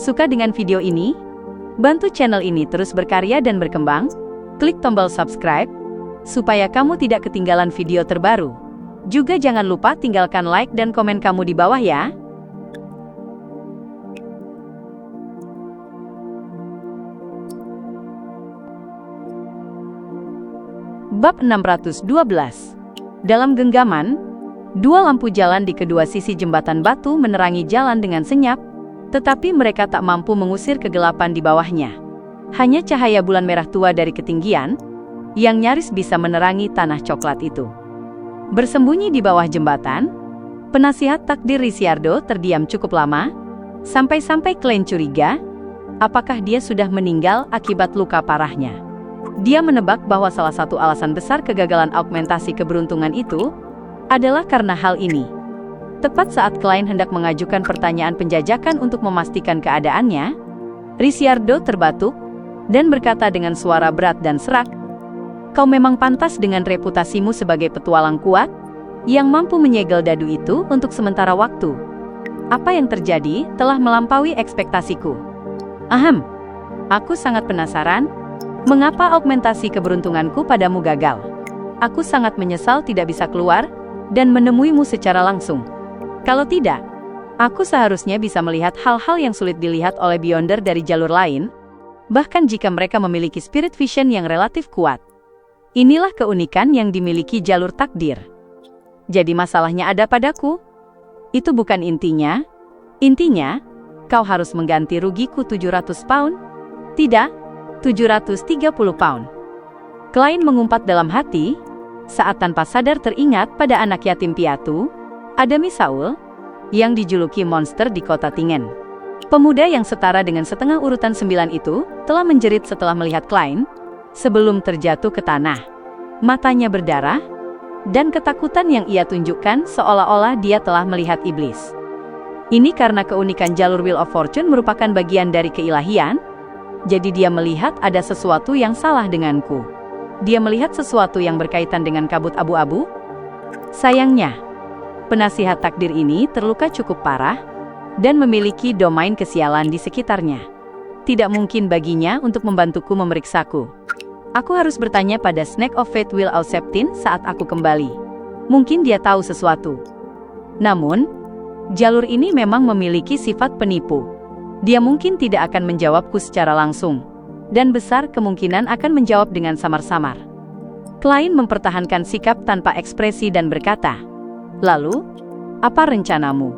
Suka dengan video ini? Bantu channel ini terus berkarya dan berkembang. Klik tombol subscribe, supaya kamu tidak ketinggalan video terbaru. Juga jangan lupa tinggalkan like dan komen kamu di bawah ya. Bab 612. Dalam genggaman, dua lampu jalan di kedua sisi jembatan batu menerangi jalan dengan senyap, tetapi mereka tak mampu mengusir kegelapan di bawahnya. Hanya cahaya bulan merah tua dari ketinggian, yang nyaris bisa menerangi tanah coklat itu. Bersembunyi di bawah jembatan, penasihat takdir Ricciardo terdiam cukup lama, sampai-sampai Klein curiga, apakah dia sudah meninggal akibat luka parahnya. Dia menebak bahwa salah satu alasan besar kegagalan augmentasi keberuntungan itu adalah karena hal ini. Tepat saat Klein hendak mengajukan pertanyaan penjajakan untuk memastikan keadaannya, Ricciardo terbatuk dan berkata dengan suara berat dan serak, "Kau memang pantas dengan reputasimu sebagai petualang kuat, yang mampu menyegel dadu itu untuk sementara waktu. Apa yang terjadi telah melampaui ekspektasiku. Aku sangat penasaran, mengapa augmentasi keberuntunganku padamu gagal? Aku sangat menyesal tidak bisa keluar dan menemuimu secara langsung. Kalau tidak, aku seharusnya bisa melihat hal-hal yang sulit dilihat oleh Beyonder dari jalur lain, bahkan jika mereka memiliki spirit vision yang relatif kuat. Inilah keunikan yang dimiliki jalur takdir. Jadi masalahnya ada padaku? Itu bukan intinya. Intinya, kau harus mengganti rugiku 700 pound? Tidak, 730 pound. Klein mengumpat dalam hati, saat tanpa sadar teringat pada anak yatim piatu, Adami Saul, yang dijuluki monster di kota Tingen. Pemuda yang setara dengan setengah urutan 9 itu, telah menjerit setelah melihat Klein, sebelum terjatuh ke tanah. Matanya berdarah, dan ketakutan yang ia tunjukkan seolah-olah dia telah melihat iblis. Ini karena keunikan jalur Wheel of Fortune merupakan bagian dari keilahian, jadi dia melihat ada sesuatu yang salah denganku. Dia melihat sesuatu yang berkaitan dengan kabut abu-abu. Sayangnya, penasihat takdir ini terluka cukup parah, dan memiliki domain kesialan di sekitarnya. Tidak mungkin baginya untuk membantuku memeriksaku. Aku harus bertanya pada Snake of Fate Will Auseptin saat aku kembali. Mungkin dia tahu sesuatu. Namun, jalur ini memang memiliki sifat penipu. Dia mungkin tidak akan menjawabku secara langsung, dan besar kemungkinan akan menjawab dengan samar-samar. Klein mempertahankan sikap tanpa ekspresi dan berkata, "Lalu, apa rencanamu?"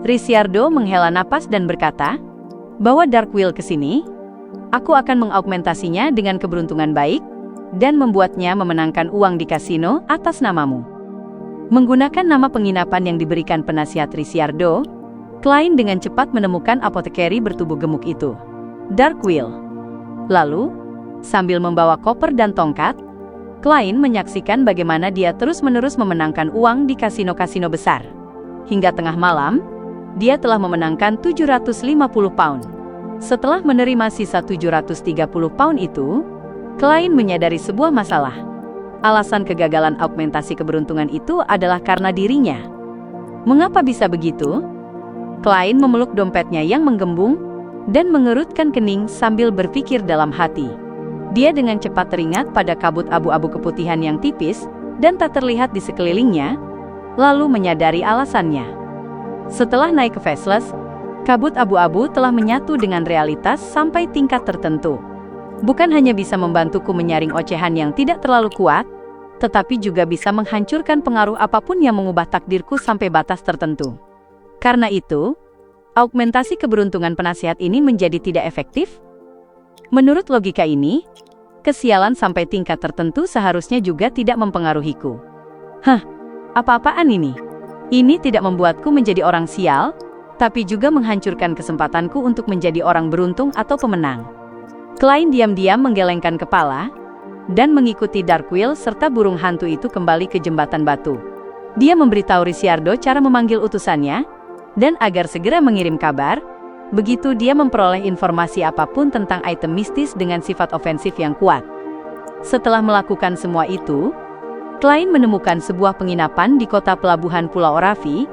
Ricciardo menghela napas dan berkata, "Bawa Dark Wheel ke sini. Aku akan mengaugmentasinya dengan keberuntungan baik, dan membuatnya memenangkan uang di kasino atas namamu." Menggunakan nama penginapan yang diberikan penasihat Ricciardo, Klein dengan cepat menemukan apotekari bertubuh gemuk itu. Dark Wheel. Lalu, sambil membawa koper dan tongkat, Klein menyaksikan bagaimana dia terus-menerus memenangkan uang di kasino-kasino besar. Hingga tengah malam, dia telah memenangkan 750 pound. Setelah menerima sisa 730 pound itu, Klein menyadari sebuah masalah. Alasan kegagalan augmentasi keberuntungan itu adalah karena dirinya. Mengapa bisa begitu? Klein memeluk dompetnya yang menggembung, dan mengerutkan kening sambil berpikir dalam hati. Dia dengan cepat teringat pada kabut abu-abu keputihan yang tipis, dan tak terlihat di sekelilingnya, lalu menyadari alasannya. Setelah naik ke Faceless, kabut abu-abu telah menyatu dengan realitas sampai tingkat tertentu. Bukan hanya bisa membantuku menyaring ocehan yang tidak terlalu kuat, tetapi juga bisa menghancurkan pengaruh apapun yang mengubah takdirku sampai batas tertentu. Karena itu, augmentasi keberuntungan penasihat ini menjadi tidak efektif. Menurut logika ini, kesialan sampai tingkat tertentu seharusnya juga tidak mempengaruhiku. Apa-apaan ini? Ini tidak membuatku menjadi orang sial, tapi juga menghancurkan kesempatanku untuk menjadi orang beruntung atau pemenang. Klein diam-diam menggelengkan kepala, dan mengikuti Dark Wheel serta burung hantu itu kembali ke jembatan batu. Dia memberitahu Ricciardo cara memanggil utusannya, dan agar segera mengirim kabar, begitu dia memperoleh informasi apapun tentang item mistis dengan sifat ofensif yang kuat. Setelah melakukan semua itu, Klein menemukan sebuah penginapan di kota pelabuhan Pulau Orafi,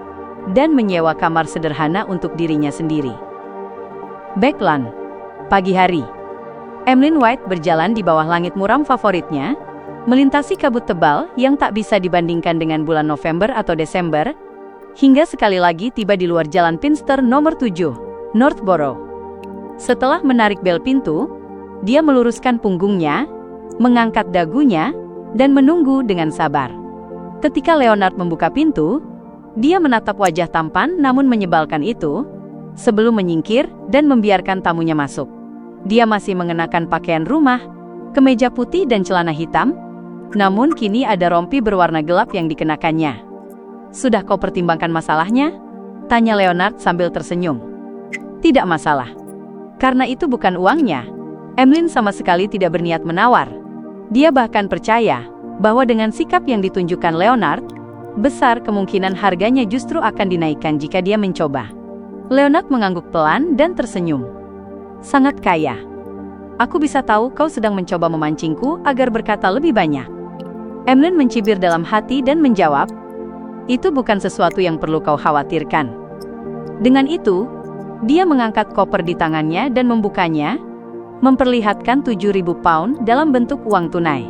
dan menyewa kamar sederhana untuk dirinya sendiri. Backland. Pagi hari. Emlyn White berjalan di bawah langit muram favoritnya, melintasi kabut tebal yang tak bisa dibandingkan dengan bulan November atau Desember, hingga sekali lagi tiba di luar jalan Pinster nomor 7, Northborough. Setelah menarik bel pintu, dia meluruskan punggungnya, mengangkat dagunya, dan menunggu dengan sabar. Ketika Leonard membuka pintu, dia menatap wajah tampan namun menyebalkan itu, sebelum menyingkir dan membiarkan tamunya masuk. Dia masih mengenakan pakaian rumah, kemeja putih dan celana hitam, namun kini ada rompi berwarna gelap yang dikenakannya. "Sudah kau pertimbangkan masalahnya?" tanya Leonard sambil tersenyum. "Tidak masalah. Karena itu bukan uangnya." Emlyn sama sekali tidak berniat menawar. Dia bahkan percaya bahwa dengan sikap yang ditunjukkan Leonard, besar kemungkinan harganya justru akan dinaikkan jika dia mencoba. Leonard mengangguk pelan dan tersenyum. "Sangat kaya. Aku bisa tahu kau sedang mencoba memancingku agar berkata lebih banyak." Emlyn mencibir dalam hati dan menjawab, "Itu bukan sesuatu yang perlu kau khawatirkan." Dengan itu, dia mengangkat koper di tangannya dan membukanya, memperlihatkan 7.000 pound dalam bentuk uang tunai.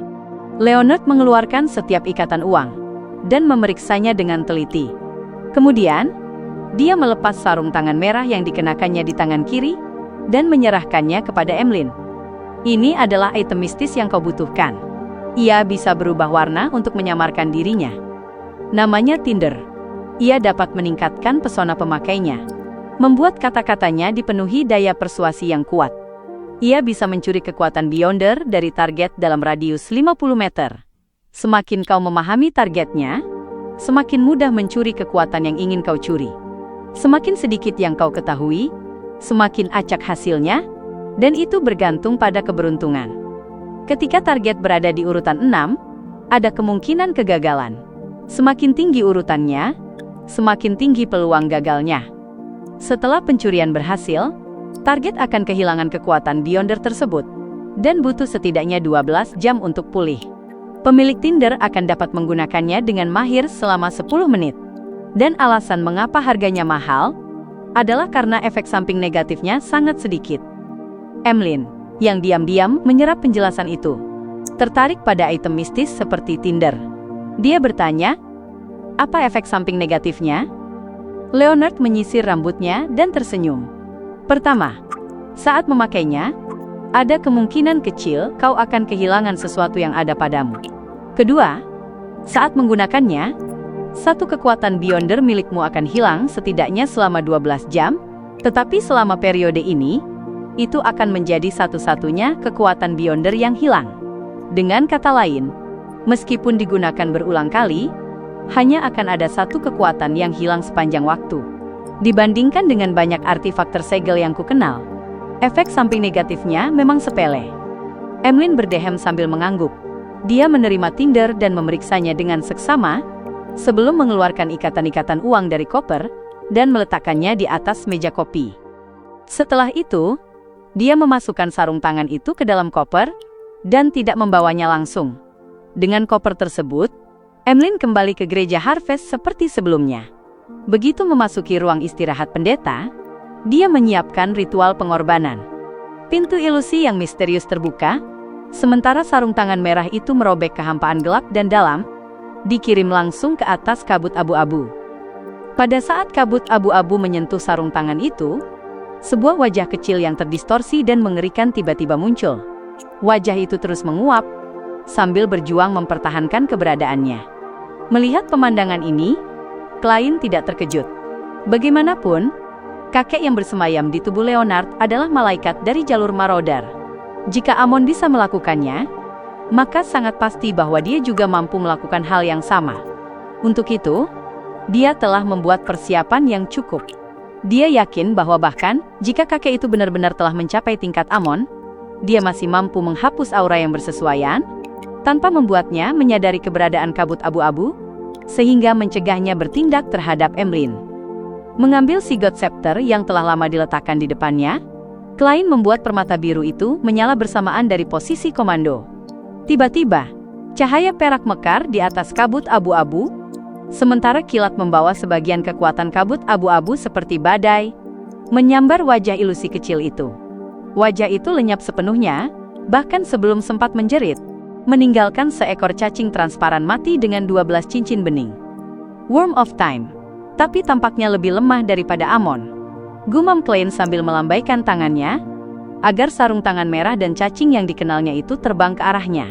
Leonard mengeluarkan setiap ikatan uang dan memeriksanya dengan teliti. Kemudian, dia melepas sarung tangan merah yang dikenakannya di tangan kiri dan menyerahkannya kepada Emlyn. "Ini adalah item mistis yang kau butuhkan. Ia bisa berubah warna untuk menyamarkan dirinya. Namanya Tinder. Ia dapat meningkatkan pesona pemakainya, membuat kata-katanya dipenuhi daya persuasi yang kuat. Ia bisa mencuri kekuatan Beyonder dari target dalam radius 50 meter. Semakin kau memahami targetnya, semakin mudah mencuri kekuatan yang ingin kau curi. Semakin sedikit yang kau ketahui, semakin acak hasilnya, dan itu bergantung pada keberuntungan. Ketika target berada di urutan 6, ada kemungkinan kegagalan. Semakin tinggi urutannya, semakin tinggi peluang gagalnya. Setelah pencurian berhasil, target akan kehilangan kekuatan Beyonder tersebut, dan butuh setidaknya 12 jam untuk pulih. Pemilik Tinder akan dapat menggunakannya dengan mahir selama 10 menit. Dan alasan mengapa harganya mahal adalah karena efek samping negatifnya sangat sedikit. Emlyn, yang diam-diam menyerap penjelasan itu, tertarik pada item mistis seperti Tinder. Dia bertanya, "Apa efek samping negatifnya?" Leonard menyisir rambutnya dan tersenyum. "Pertama, saat memakainya, ada kemungkinan kecil kau akan kehilangan sesuatu yang ada padamu. Kedua, saat menggunakannya, satu kekuatan Beyonder milikmu akan hilang setidaknya selama 12 jam, tetapi selama periode ini, itu akan menjadi satu-satunya kekuatan Beyonder yang hilang. Dengan kata lain, meskipun digunakan berulang kali, hanya akan ada satu kekuatan yang hilang sepanjang waktu. Dibandingkan dengan banyak artefak tersegel yang kukenal, efek samping negatifnya memang sepele." Emlyn berdehem sambil mengangguk. Dia menerima Tinder dan memeriksanya dengan seksama, sebelum mengeluarkan ikatan-ikatan uang dari koper dan meletakkannya di atas meja kopi. Setelah itu, dia memasukkan sarung tangan itu ke dalam koper dan tidak membawanya langsung. Dengan koper tersebut, Emlyn kembali ke gereja Harvest seperti sebelumnya. Begitu memasuki ruang istirahat pendeta, dia menyiapkan ritual pengorbanan. Pintu ilusi yang misterius terbuka, sementara sarung tangan merah itu merobek kehampaan gelap dan dalam, dikirim langsung ke atas kabut abu-abu. Pada saat kabut abu-abu menyentuh sarung tangan itu, sebuah wajah kecil yang terdistorsi dan mengerikan tiba-tiba muncul. Wajah itu terus menguap, sambil berjuang mempertahankan keberadaannya. Melihat pemandangan ini, klien tidak terkejut. Bagaimanapun, kakek yang bersemayam di tubuh Leonard adalah malaikat dari jalur Marauder. Jika Amon bisa melakukannya, maka sangat pasti bahwa dia juga mampu melakukan hal yang sama. Untuk itu, dia telah membuat persiapan yang cukup. Dia yakin bahwa bahkan jika kakek itu benar-benar telah mencapai tingkat Amon, dia masih mampu menghapus aura yang bersesuaian, tanpa membuatnya menyadari keberadaan kabut abu-abu, sehingga mencegahnya bertindak terhadap Emlyn. Mengambil Sigod Scepter yang telah lama diletakkan di depannya, klien membuat permata biru itu menyala bersamaan dari posisi komando. Tiba-tiba, cahaya perak mekar di atas kabut abu-abu, sementara kilat membawa sebagian kekuatan kabut abu-abu seperti badai, menyambar wajah ilusi kecil itu. Wajah itu lenyap sepenuhnya, bahkan sebelum sempat menjerit, meninggalkan seekor cacing transparan mati dengan 12 cincin bening. Worm of Time, tapi tampaknya lebih lemah daripada Amon. Gumam Klein sambil melambaikan tangannya, agar sarung tangan merah dan cacing yang dikenalnya itu terbang ke arahnya.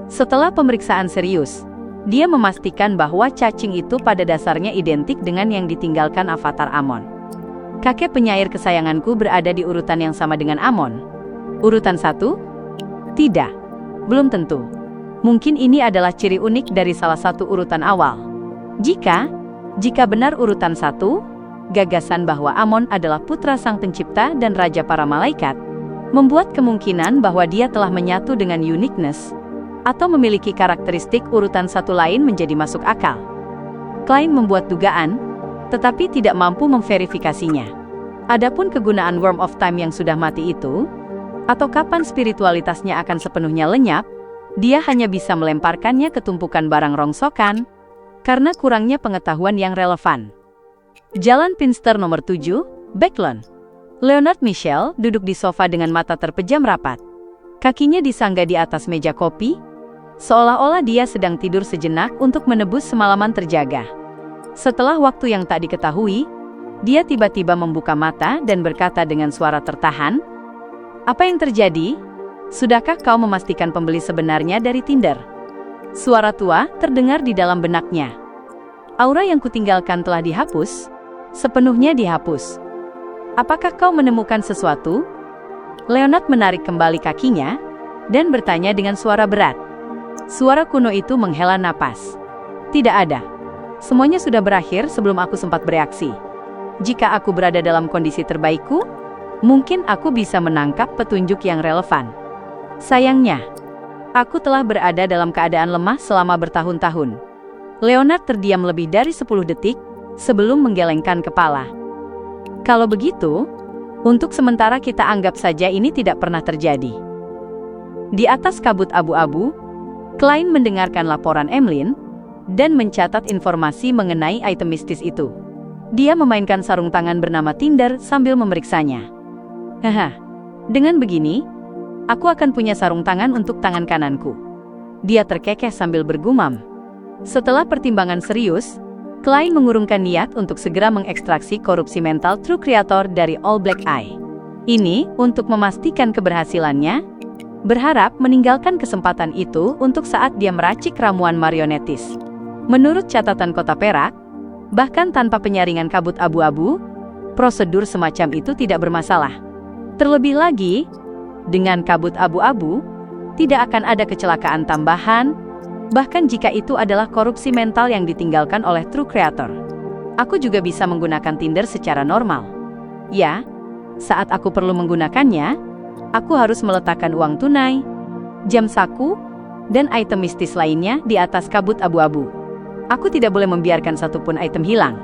Setelah pemeriksaan serius, dia memastikan bahwa cacing itu pada dasarnya identik dengan yang ditinggalkan avatar Amon. Kakek penyair kesayanganku berada di urutan yang sama dengan Amon. Urutan 1? Tidak. Belum tentu. Mungkin ini adalah ciri unik dari salah satu urutan awal. Jika benar urutan 1, gagasan bahwa Amon adalah putra sang pencipta dan raja para malaikat, membuat kemungkinan bahwa dia telah menyatu dengan uniqueness, atau memiliki karakteristik urutan 1 lain menjadi masuk akal. Klein membuat dugaan, tetapi tidak mampu memverifikasinya. Adapun kegunaan Worm of Time yang sudah mati itu, atau kapan spiritualitasnya akan sepenuhnya lenyap, dia hanya bisa melemparkannya ke tumpukan barang rongsokan, karena kurangnya pengetahuan yang relevan. Jalan Pinster nomor 7, Backlund. Leonard Michel duduk di sofa dengan mata terpejam rapat. Kakinya disanggah di atas meja kopi, seolah-olah dia sedang tidur sejenak untuk menebus semalaman terjaga. Setelah waktu yang tak diketahui, dia tiba-tiba membuka mata dan berkata dengan suara tertahan, "Apa yang terjadi? Sudahkah kau memastikan pembeli sebenarnya dari Tinder?" Suara tua terdengar di dalam benaknya. "Aura yang kutinggalkan telah dihapus, sepenuhnya dihapus. Apakah kau menemukan sesuatu?" Leonard menarik kembali kakinya, dan bertanya dengan suara berat. Suara kuno itu menghela napas. "Tidak ada. Semuanya sudah berakhir sebelum aku sempat bereaksi. Jika aku berada dalam kondisi terbaikku, mungkin aku bisa menangkap petunjuk yang relevan. Sayangnya, aku telah berada dalam keadaan lemah selama bertahun-tahun." Leonard terdiam lebih dari 10 detik sebelum menggelengkan kepala. "Kalau begitu, untuk sementara kita anggap saja ini tidak pernah terjadi." Di atas kabut abu-abu, Klein mendengarkan laporan Emlyn dan mencatat informasi mengenai item mistis itu. Dia memainkan sarung tangan bernama Tinder sambil memeriksanya. "Haha, dengan begini, aku akan punya sarung tangan untuk tangan kananku." Dia terkekeh sambil bergumam. Setelah pertimbangan serius, Klein mengurungkan niat untuk segera mengekstraksi korupsi mental True Creator dari All Black Eye. Ini untuk memastikan keberhasilannya, berharap meninggalkan kesempatan itu untuk saat dia meracik ramuan marionetis. Menurut catatan Kota Perak, bahkan tanpa penyaringan kabut abu-abu, prosedur semacam itu tidak bermasalah. Terlebih lagi, dengan kabut abu-abu, tidak akan ada kecelakaan tambahan, bahkan jika itu adalah korupsi mental yang ditinggalkan oleh True Creator. Aku juga bisa menggunakan Tinder secara normal. Ya, saat aku perlu menggunakannya, aku harus meletakkan uang tunai, jam saku, dan item mistis lainnya di atas kabut abu-abu. Aku tidak boleh membiarkan satupun item hilang.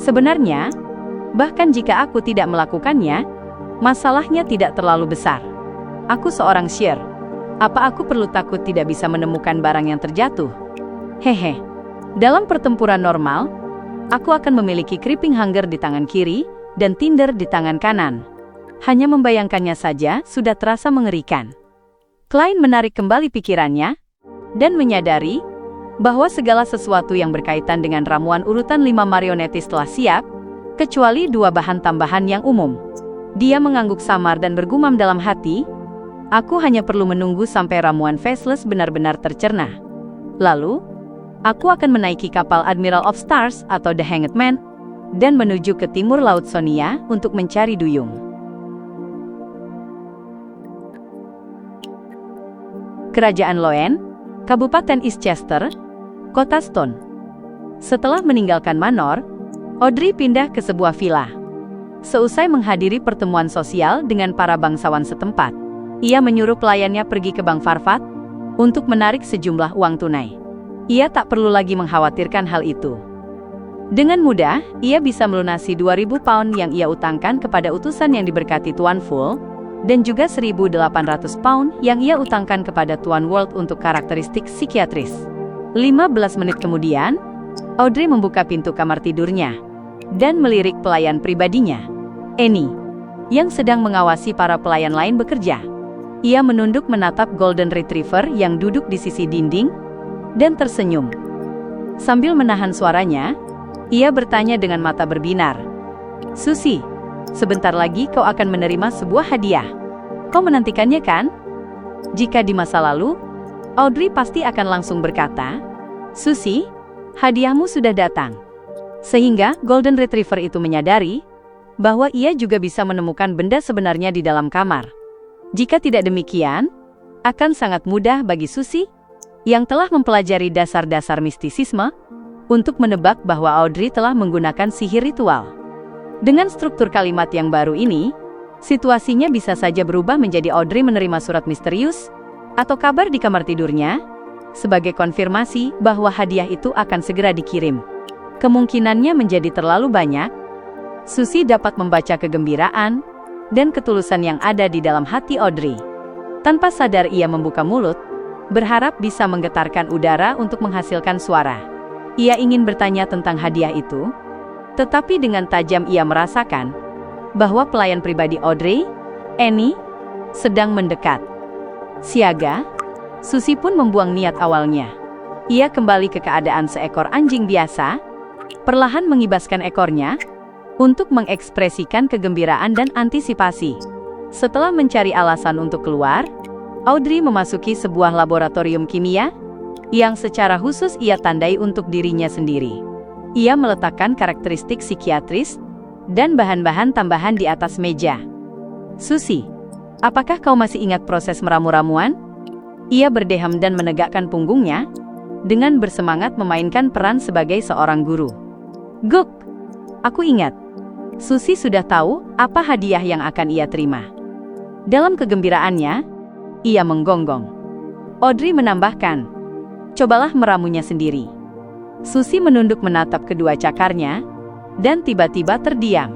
Sebenarnya, bahkan jika aku tidak melakukannya, masalahnya tidak terlalu besar. Aku seorang Sheer. Apa aku perlu takut tidak bisa menemukan barang yang terjatuh? Hehe. Dalam pertempuran normal, aku akan memiliki Creeping Hunger di tangan kiri dan Tinder di tangan kanan. Hanya membayangkannya saja sudah terasa mengerikan. Klein menarik kembali pikirannya dan menyadari bahwa segala sesuatu yang berkaitan dengan ramuan urutan 5 marionetis telah siap, kecuali 2 bahan tambahan yang umum. Dia mengangguk samar dan bergumam dalam hati, "Aku hanya perlu menunggu sampai ramuan Faceless benar-benar tercerna. Lalu, aku akan menaiki kapal Admiral of Stars atau The Hanged Man dan menuju ke timur Laut Sonia untuk mencari duyung." Kerajaan Loen, Kabupaten Eastchester, Kota Stone. Setelah meninggalkan Manor, Audrey pindah ke sebuah villa. Seusai menghadiri pertemuan sosial dengan para bangsawan setempat, ia menyuruh pelayannya pergi ke Bank Farfat untuk menarik sejumlah uang tunai. Ia tak perlu lagi mengkhawatirkan hal itu. Dengan mudah, ia bisa melunasi 2.000 pound yang ia utangkan kepada utusan yang diberkati Tuan Full, dan juga 1.800 pound yang ia utangkan kepada Tuan World untuk karakteristik psikiatris. 15 menit kemudian, Audrey membuka pintu kamar tidurnya dan melirik pelayan pribadinya. Annie, yang sedang mengawasi para pelayan lain bekerja. Ia menunduk menatap Golden Retriever yang duduk di sisi dinding dan tersenyum. Sambil menahan suaranya, ia bertanya dengan mata berbinar. Susie, sebentar lagi kau akan menerima sebuah hadiah. Kau menantikannya kan? Jika di masa lalu, Audrey pasti akan langsung berkata, Susie, hadiahmu sudah datang. Sehingga Golden Retriever itu menyadari bahwa ia juga bisa menemukan benda sebenarnya di dalam kamar. Jika tidak demikian, akan sangat mudah bagi Susie, yang telah mempelajari dasar-dasar mistisisme, untuk menebak bahwa Audrey telah menggunakan sihir ritual. Dengan struktur kalimat yang baru ini, situasinya bisa saja berubah menjadi Audrey menerima surat misterius atau kabar di kamar tidurnya, sebagai konfirmasi bahwa hadiah itu akan segera dikirim. Kemungkinannya menjadi terlalu banyak. Susie dapat membaca kegembiraan dan ketulusan yang ada di dalam hati Audrey. Tanpa sadar ia membuka mulut, berharap bisa menggetarkan udara untuk menghasilkan suara. Ia ingin bertanya tentang hadiah itu, tetapi dengan tajam ia merasakan bahwa pelayan pribadi Audrey, Annie, sedang mendekat. Siaga, Susie pun membuang niat awalnya. Ia kembali ke keadaan seekor anjing biasa, perlahan mengibaskan ekornya, untuk mengekspresikan kegembiraan dan antisipasi. Setelah mencari alasan untuk keluar, Audrey memasuki sebuah laboratorium kimia, yang secara khusus ia tandai untuk dirinya sendiri. Ia meletakkan karakteristik psikiatris dan bahan-bahan tambahan di atas meja. Susie, apakah kau masih ingat proses meramu-ramuan? Ia berdeham dan menegakkan punggungnya, dengan bersemangat memainkan peran sebagai seorang guru. Guk! Aku ingat. Susie sudah tahu apa hadiah yang akan ia terima. Dalam kegembiraannya, ia menggonggong. Audrey menambahkan, cobalah meramunya sendiri. Susie menunduk menatap kedua cakarnya, dan tiba-tiba terdiam.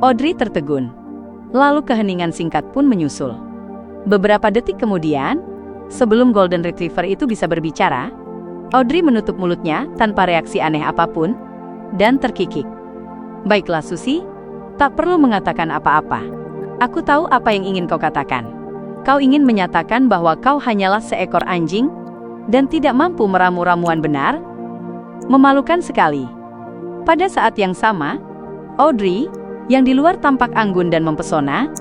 Audrey tertegun. Lalu keheningan singkat pun menyusul. Beberapa detik kemudian, sebelum Golden Retriever itu bisa berbicara, Audrey menutup mulutnya tanpa reaksi aneh apapun, dan terkikik. Baiklah Susie, tak perlu mengatakan apa-apa. Aku tahu apa yang ingin kau katakan. Kau ingin menyatakan bahwa kau hanyalah seekor anjing, dan tidak mampu meramu ramuan benar? Memalukan sekali. Pada saat yang sama, Audrey, yang di luar tampak anggun dan mempesona,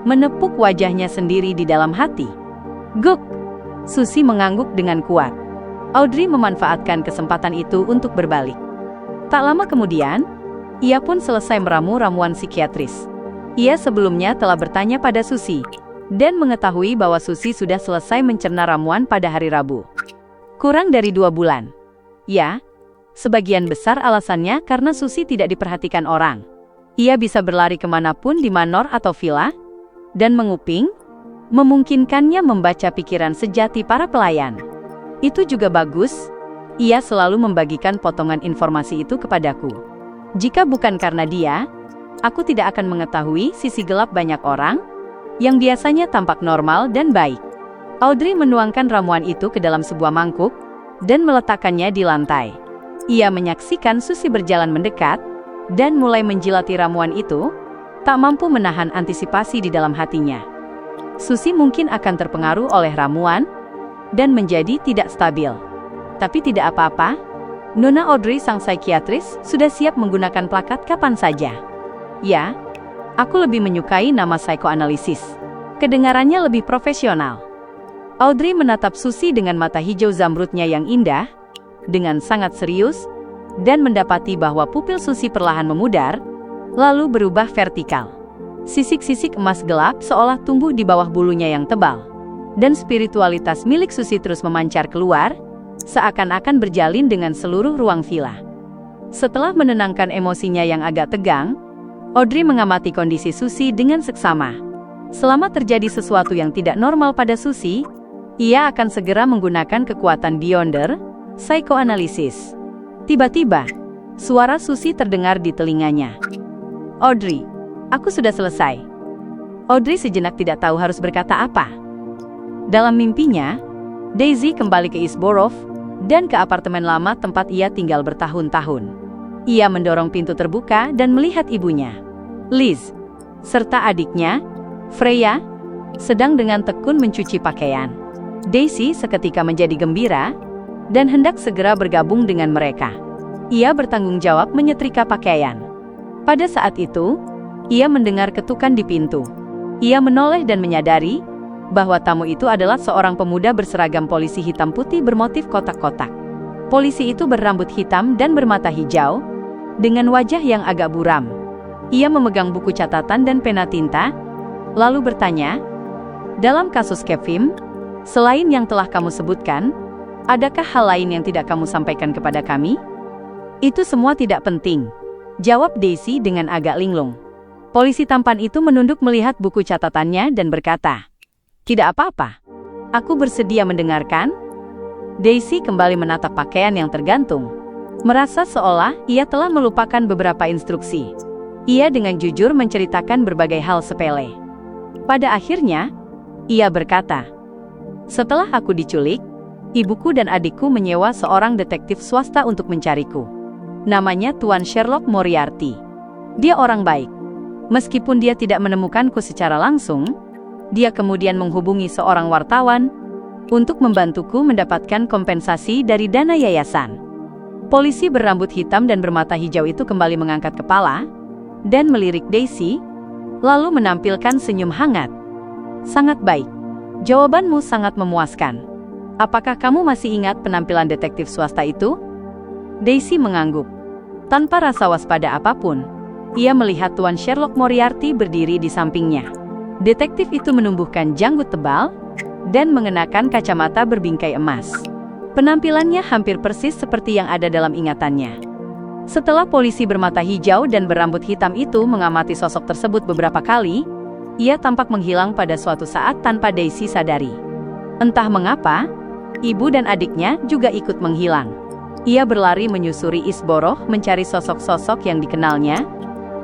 menepuk wajahnya sendiri di dalam hati. Guk! Susie mengangguk dengan kuat. Audrey memanfaatkan kesempatan itu untuk berbalik. Tak lama kemudian, ia pun selesai meramu ramuan psikiatris. Ia sebelumnya telah bertanya pada Susie, dan mengetahui bahwa Susie sudah selesai mencerna ramuan pada hari Rabu. Kurang dari 2 bulan. Ya, sebagian besar alasannya karena Susie tidak diperhatikan orang. Ia bisa berlari kemanapun di manor atau villa, dan menguping, memungkinkannya membaca pikiran sejati para pelayan. Itu juga bagus, ia selalu membagikan potongan informasi itu kepadaku. Jika bukan karena dia, aku tidak akan mengetahui sisi gelap banyak orang, yang biasanya tampak normal dan baik. Audrey menuangkan ramuan itu ke dalam sebuah mangkuk, dan meletakkannya di lantai. Ia menyaksikan Susie berjalan mendekat, dan mulai menjilati ramuan itu, tak mampu menahan antisipasi di dalam hatinya. Susie mungkin akan terpengaruh oleh ramuan, dan menjadi tidak stabil. Tapi tidak apa-apa, Nona Audrey sang psikiatris sudah siap menggunakan plakat kapan saja. Ya, aku lebih menyukai nama psikoanalisis. Kedengarannya lebih profesional. Audrey menatap Susie dengan mata hijau zamrudnya yang indah, dengan sangat serius, dan mendapati bahwa pupil Susie perlahan memudar, lalu berubah vertikal. Sisik-sisik emas gelap seolah tumbuh di bawah bulunya yang tebal. Dan spiritualitas milik Susie terus memancar keluar, seakan-akan berjalin dengan seluruh ruang villa. Setelah menenangkan emosinya yang agak tegang, Audrey mengamati kondisi Susie dengan seksama. Selama terjadi sesuatu yang tidak normal pada Susie, ia akan segera menggunakan kekuatan Beyonder, psikoanalisis. Tiba-tiba, suara Susie terdengar di telinganya. Audrey, aku sudah selesai. Audrey sejenak tidak tahu harus berkata apa. Dalam mimpinya, Daisy kembali ke Eastborough, dan ke apartemen lama tempat ia tinggal bertahun-tahun. Ia mendorong pintu terbuka dan melihat ibunya. Liz, serta adiknya, Freya, sedang dengan tekun mencuci pakaian. Daisy seketika menjadi gembira dan hendak segera bergabung dengan mereka. Ia bertanggung jawab menyetrika pakaian. Pada saat itu, ia mendengar ketukan di pintu. Ia menoleh dan menyadari bahwa tamu itu adalah seorang pemuda berseragam polisi hitam putih bermotif kotak-kotak. Polisi itu berrambut hitam dan bermata hijau, dengan wajah yang agak buram. Ia memegang buku catatan dan pena tinta, lalu bertanya, "Dalam kasus Kevin, selain yang telah kamu sebutkan, adakah hal lain yang tidak kamu sampaikan kepada kami?" "Itu semua tidak penting," jawab Daisy dengan agak linglung. Polisi tampan itu menunduk melihat buku catatannya dan berkata, "Tidak apa-apa. Aku bersedia mendengarkan." Daisy kembali menatap pakaian yang tergantung, merasa seolah ia telah melupakan beberapa instruksi. Ia dengan jujur menceritakan berbagai hal sepele. Pada akhirnya, ia berkata, "Setelah aku diculik, ibuku dan adikku menyewa seorang detektif swasta untuk mencariku. Namanya Tuan Sherlock Moriarty. Dia orang baik. Meskipun dia tidak menemukanku secara langsung, dia kemudian menghubungi seorang wartawan untuk membantuku mendapatkan kompensasi dari dana yayasan." Polisi berambut hitam dan bermata hijau itu kembali mengangkat kepala dan melirik Daisy, lalu menampilkan senyum hangat. "Sangat baik. Jawabanmu sangat memuaskan. Apakah kamu masih ingat penampilan detektif swasta itu?" Daisy mengangguk. Tanpa rasa waspada apapun, ia melihat Tuan Sherlock Moriarty berdiri di sampingnya. Detektif itu menumbuhkan janggut tebal dan mengenakan kacamata berbingkai emas. Penampilannya hampir persis seperti yang ada dalam ingatannya. Setelah polisi bermata hijau dan berambut hitam itu mengamati sosok tersebut beberapa kali, ia tampak menghilang pada suatu saat tanpa Daisy sadari. Entah mengapa, ibu dan adiknya juga ikut menghilang. Ia berlari menyusuri Isborough mencari sosok-sosok yang dikenalnya,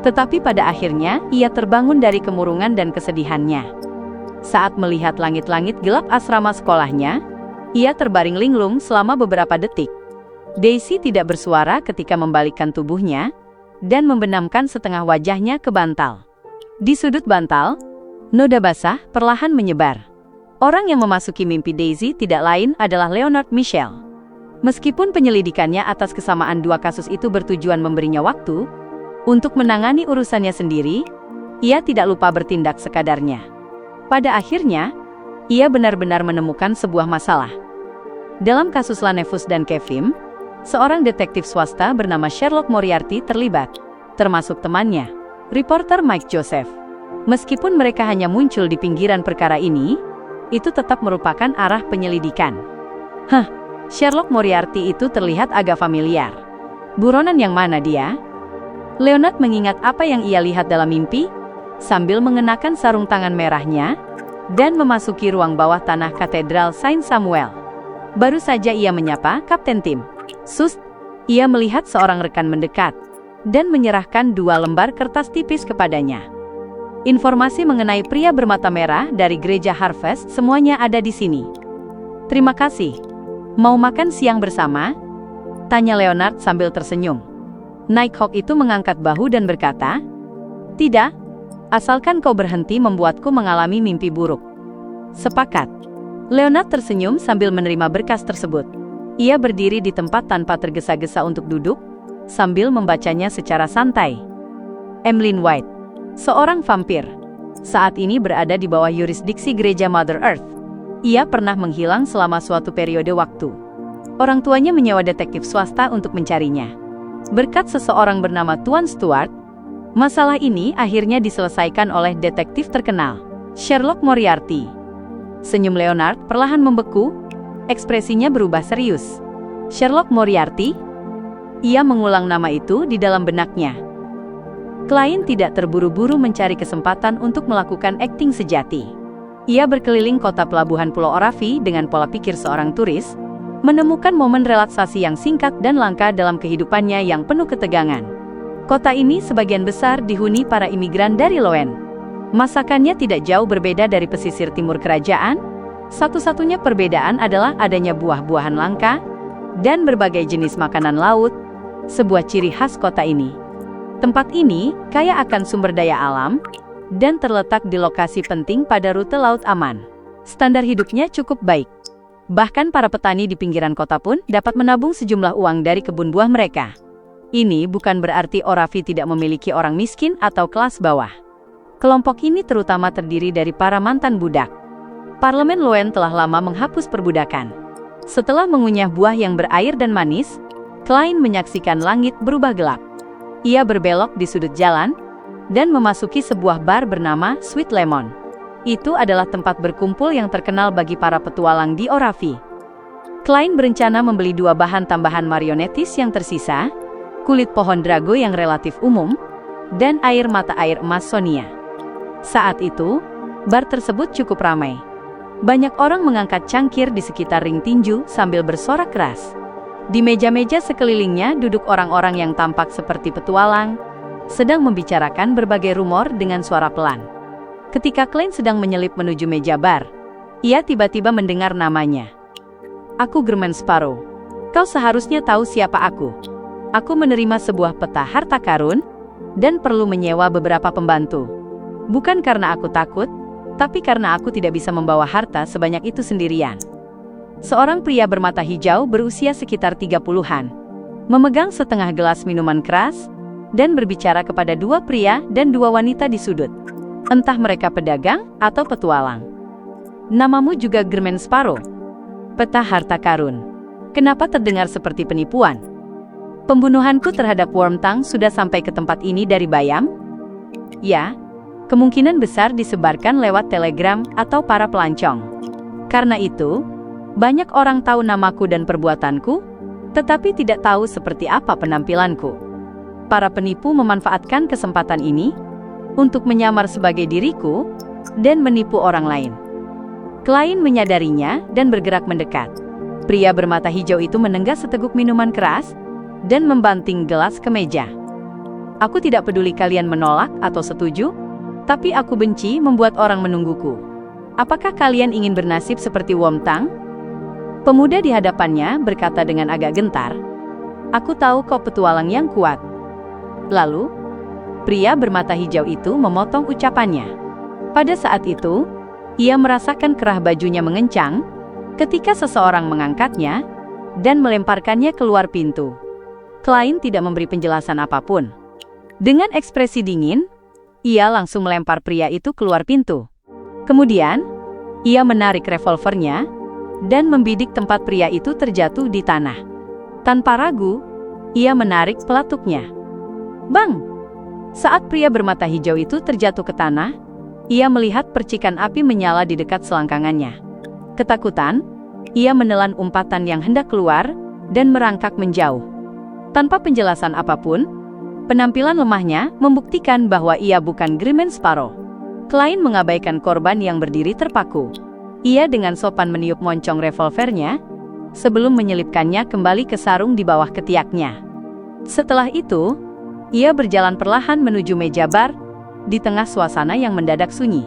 tetapi pada akhirnya ia terbangun dari kemurungan dan kesedihannya. Saat melihat langit-langit gelap asrama sekolahnya, ia terbaring linglung selama beberapa detik. Daisy tidak bersuara ketika membalikkan tubuhnya dan membenamkan setengah wajahnya ke bantal. Di sudut bantal, noda basah perlahan menyebar. Orang yang memasuki mimpi Daisy tidak lain adalah Leonard Michel. Meskipun penyelidikannya atas kesamaan dua kasus itu bertujuan memberinya waktu untuk menangani urusannya sendiri, ia tidak lupa bertindak sekadarnya. Pada akhirnya, ia benar-benar menemukan sebuah masalah. Dalam kasus Lanevus dan Kevin, seorang detektif swasta bernama Sherlock Moriarty terlibat, termasuk temannya, reporter Mike Joseph. Meskipun mereka hanya muncul di pinggiran perkara ini, itu tetap merupakan arah penyelidikan. Sherlock Moriarty itu terlihat agak familiar. Buronan yang mana dia? Leonard mengingat apa yang ia lihat dalam mimpi, sambil mengenakan sarung tangan merahnya, dan memasuki ruang bawah tanah Katedral Saint Samuel. Baru saja ia menyapa Kapten Tim. "Sus," ia melihat seorang rekan mendekat, dan menyerahkan 2 lembar kertas tipis kepadanya. "Informasi mengenai pria bermata merah dari gereja Harvest semuanya ada di sini." "Terima kasih. Mau makan siang bersama?" tanya Leonard sambil tersenyum. Nighthawk itu mengangkat bahu dan berkata, "Tidak, asalkan kau berhenti membuatku mengalami mimpi buruk." "Sepakat." Leonard tersenyum sambil menerima berkas tersebut. Ia berdiri di tempat tanpa tergesa-gesa untuk duduk, sambil membacanya secara santai. Emlyn White, seorang vampir, saat ini berada di bawah yurisdiksi gereja Mother Earth. Ia pernah menghilang selama suatu periode waktu. Orang tuanya menyewa detektif swasta untuk mencarinya. Berkat seseorang bernama Tuan Stuart, masalah ini akhirnya diselesaikan oleh detektif terkenal, Sherlock Moriarty. Senyum Leonard perlahan membeku, ekspresinya berubah serius. Sherlock Moriarty? Ia mengulang nama itu di dalam benaknya. Klien tidak terburu-buru mencari kesempatan untuk melakukan akting sejati. Ia berkeliling kota pelabuhan Pulau Oravi dengan pola pikir seorang turis, menemukan momen relaksasi yang singkat dan langka dalam kehidupannya yang penuh ketegangan. Kota ini sebagian besar dihuni para imigran dari Loen. Masakannya tidak jauh berbeda dari pesisir timur kerajaan. Satu-satunya perbedaan adalah adanya buah-buahan langka dan berbagai jenis makanan laut, sebuah ciri khas kota ini. Tempat ini kaya akan sumber daya alam, dan terletak di lokasi penting pada rute laut aman. Standar hidupnya cukup baik. Bahkan para petani di pinggiran kota pun dapat menabung sejumlah uang dari kebun buah mereka. Ini bukan berarti Oravi tidak memiliki orang miskin atau kelas bawah. Kelompok ini terutama terdiri dari para mantan budak. Parlemen Loen telah lama menghapus perbudakan. Setelah mengunyah buah yang berair dan manis, Klein menyaksikan langit berubah gelap. Ia berbelok di sudut jalan dan memasuki sebuah bar bernama Sweet Lemon. Itu adalah tempat berkumpul yang terkenal bagi para petualang di Oravi. Klein berencana membeli 2 bahan tambahan marionetis yang tersisa, kulit pohon drago yang relatif umum, dan air mata air emas Sonia. Saat itu, bar tersebut cukup ramai. Banyak orang mengangkat cangkir di sekitar ring tinju sambil bersorak keras. Di meja-meja sekelilingnya duduk orang-orang yang tampak seperti petualang, sedang membicarakan berbagai rumor dengan suara pelan. Ketika Klein sedang menyelip menuju meja bar, ia tiba-tiba mendengar namanya. "Aku German Sparrow. Kau seharusnya tahu siapa aku. Aku menerima sebuah peta harta karun, dan perlu menyewa beberapa pembantu. Bukan karena aku takut, tapi karena aku tidak bisa membawa harta sebanyak itu sendirian." Seorang pria bermata hijau berusia sekitar 30-an, memegang setengah gelas minuman keras, dan berbicara kepada 2 pria dan 2 wanita di sudut. Entah mereka pedagang atau petualang. "Namamu juga German Sparrow? Peta harta karun. Kenapa terdengar seperti penipuan? Pembunuhanku terhadap Wormtongue sudah sampai ke tempat ini dari Bayam?" "Ya, kemungkinan besar disebarkan lewat telegram atau para pelancong. Karena itu, banyak orang tahu namaku dan perbuatanku, tetapi tidak tahu seperti apa penampilanku. Para penipu memanfaatkan kesempatan ini untuk menyamar sebagai diriku dan menipu orang lain." Klein menyadarinya dan bergerak mendekat. Pria bermata hijau itu menenggak seteguk minuman keras dan membanting gelas ke meja. "Aku tidak peduli kalian menolak atau setuju, tapi aku benci membuat orang menungguku. Apakah kalian ingin bernasib seperti Wormtongue?" Pemuda di hadapannya berkata dengan agak gentar, "Aku tahu kau petualang yang kuat." Lalu, pria bermata hijau itu memotong ucapannya. Pada saat itu, ia merasakan kerah bajunya mengencang ketika seseorang mengangkatnya dan melemparkannya keluar pintu. Klein tidak memberi penjelasan apapun. Dengan ekspresi dingin, ia langsung melempar pria itu keluar pintu. Kemudian, ia menarik revolvernya dan membidik tempat pria itu terjatuh di tanah. Tanpa ragu, ia menarik pelatuknya. Bang! Saat pria bermata hijau itu terjatuh ke tanah, ia melihat percikan api menyala di dekat selangkangannya. Ketakutan, ia menelan umpatan yang hendak keluar dan merangkak menjauh. Tanpa penjelasan apapun, penampilan lemahnya membuktikan bahwa ia bukan German Sparrow. Klein mengabaikan korban yang berdiri terpaku. Ia dengan sopan meniup moncong revolvernya sebelum menyelipkannya kembali ke sarung di bawah ketiaknya. Setelah itu, ia berjalan perlahan menuju meja bar di tengah suasana yang mendadak sunyi.